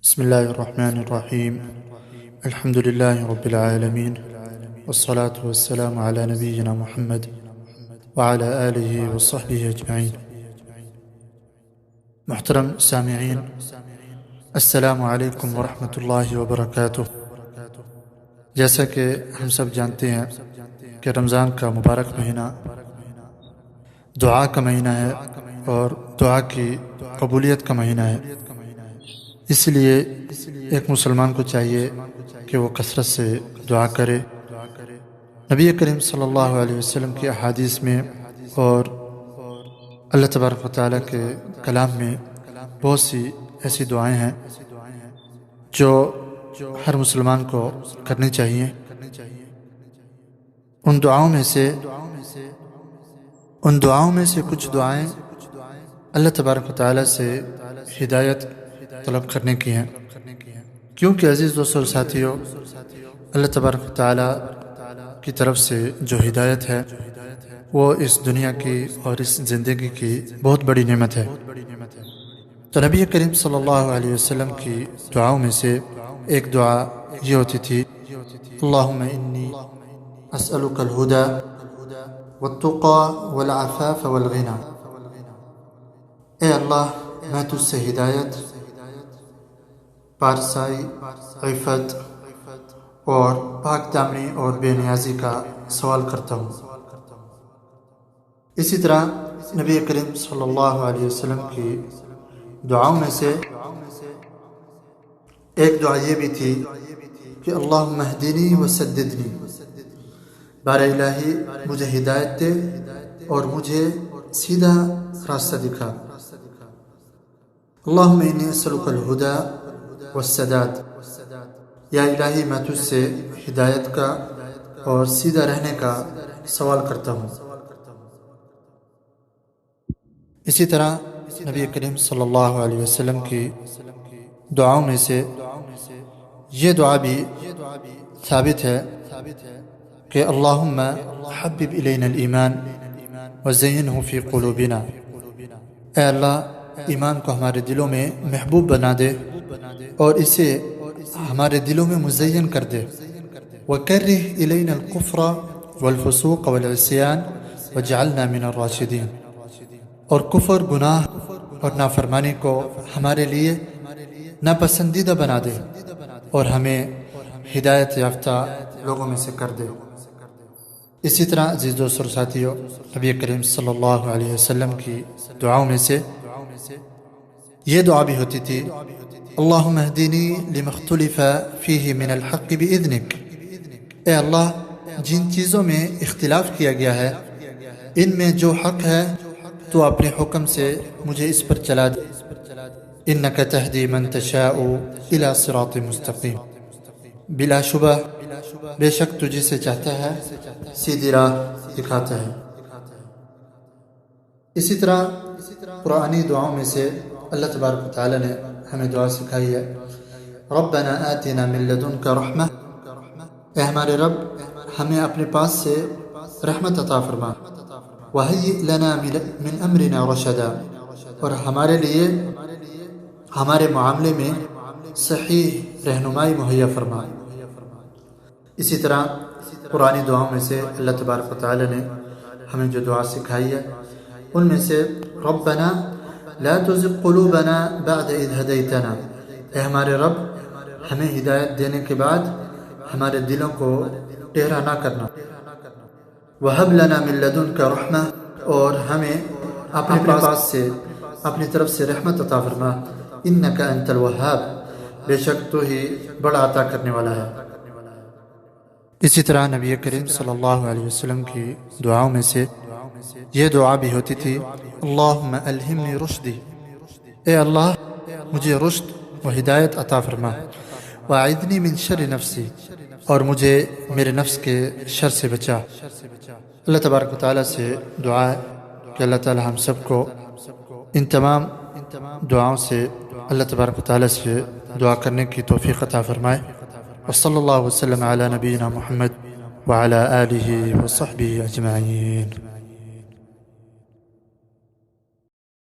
بسم الله الرحمن الرحيم. الحمد لله رب العالمين، والصلاة والسلام على نبينا محمد وعلى آله وصحبه أجمعين. محترم سامعین، السلام علیکم ورحمۃ اللہ وبرکاتہ۔ جیسا کہ ہم سب جانتے ہیں کہ رمضان کا مبارک مہینہ دعا کا مہینہ ہے اور دعا کی قبولیت کا مہینہ ہے، اس لیے ایک مسلمان کو چاہیے کہ وہ کثرت سے دعا کرے۔ نبی کریم صلی اللہ علیہ وسلم کی احادیث میں اور اللہ تبارک و تعالیٰ کے کلام میں بہت سی ایسی دعائیں ہیں جو ہر مسلمان کو کرنی چاہیے۔ ان دعاؤں میں سے کچھ دعائیں اللہ تبارک و تعالیٰ سے ہدایت طلب کرنے کی ہیں، کیونکہ عزیز دوستو اور ساتھیو، اللہ تبارک و تعالیٰ کی طرف سے جو ہدایت ہے وہ اس دنیا کی اور اس زندگی کی بہت بڑی نعمت ہے۔ تو نبی کریم صلی اللہ علیہ وسلم کی دعاؤں میں سے ایک دعا یہ ہوتی تھی، اللہم انی اسألک الہدی والتقی والعفاف والغنی۔ اے اللہ، میں تجھ سے ہدایت، پارسائی، عفت اور پاک دامنی اور بے نیازی کا سوال کرتا ہوں۔ اسی طرح نبی کریم صلی اللہ علیہ وسلم کی دعاؤں میں سے ایک دعا یہ بھی تھی کہ اللہم اہدنی وسددنی، بار الہی مجھے ہدایت دے اور مجھے سیدھا راستہ دکھا۔ اللہم انی اسألک الہدی والسداد، یا الہی میں تجھ سے ہدایت کا اور سیدھا رہنے کا سوال کرتا ہوں۔ اسی طرح نبی کریم صلی اللہ علیہ وسلم کی دعاؤں میں سے یہ دعا بھی ثابت ہے کہ اللہم حبب الینا الایمان وزینہ فی قلوبنا، اے اللہ ایمان کو ہمارے دلوں میں محبوب بنا دے اور اسے ہمارے دلوں میں مزین کر دے، وکرہ الینا الکفر والفسوق والعصیان وجعلنا من الراشدین، اور کفر، گناہ اور نافرمانی کو ہمارے لیے ناپسندیدہ بنا دے اور ہمیں ہدایت یافتہ لوگوں میں سے کر دے۔ اسی طرح عزیز دوستو اور ساتھیو، نبی کریم صلی اللہ علیہ وسلم کی دعاؤں میں سے یہ دعا بھی ہوتی تھی، اللہم اہدنی لما اختلف فیہ من الحق باذنک، اے اللہ جن چیزوں میں اختلاف کیا گیا ہے ان میں جو حق ہے تو اپنے حکم سے مجھے اس پر چلا دے، انک تہدی من تشاء الی صراط مستقیم، بلا شبہ بے شک تو جسے چاہتا ہے سیدھی راہ دکھاتا ہے۔ اسی طرح قرآنی دعاؤں میں سے اللہ تبارک و تعالی نے ہمیں دعا سکھائی ہے، ربنا آتنا من لدنک رحمہ، اے ہمارے رب ہمیں اپنے پاس سے رحمت عطا فرما، وہیئ لنا من امرنا رشدا، اور ہمارے لیے ہمارے معاملے میں صحیح رہنمائی مہیا فرما۔ اسی طرح قرآنی دعاؤں میں سے اللہ تبارک و تعالی نے ہمیں جو دعا سکھائی ہے ان میں سے ربنا لا تزغ قلوبنا بعد اذ ہدیتنا، اے ہمارے رب ہمیں ہدایت دینے کے بعد ہمارے دلوں کو ٹیڑھا نہ کرنا، وہب لنا من لدنک رحمہ، اور ہمیں اپنے پاس سے اپنی طرف سے رحمت عطا فرما، انک انت الوہاب، بے شک تو ہی بڑا عطا کرنے والا ہے۔ اسی طرح نبی کریم صلی اللہ علیہ وسلم کی دعاؤں میں سے یہ دعا بھی ہوتی تھی، اللہم الہمنی رشدی، اے اللہ مجھے رشد و ہدایت عطا فرما، واعذنی من شر نفسی، اور مجھے میرے نفس کے شر سے بچا۔ اللہ تبارک و تعالیٰ سے دعا ہے کہ اللہ تعالیٰ ہم سب کو ان تمام دعاؤں سے اللہ تبارک و تعالیٰ سے دعا کرنے کی توفیق عطا فرمائے۔ وصلی اللہ وسلم علی نبینا محمد وعلی آلہ وصحبہ اجمعین۔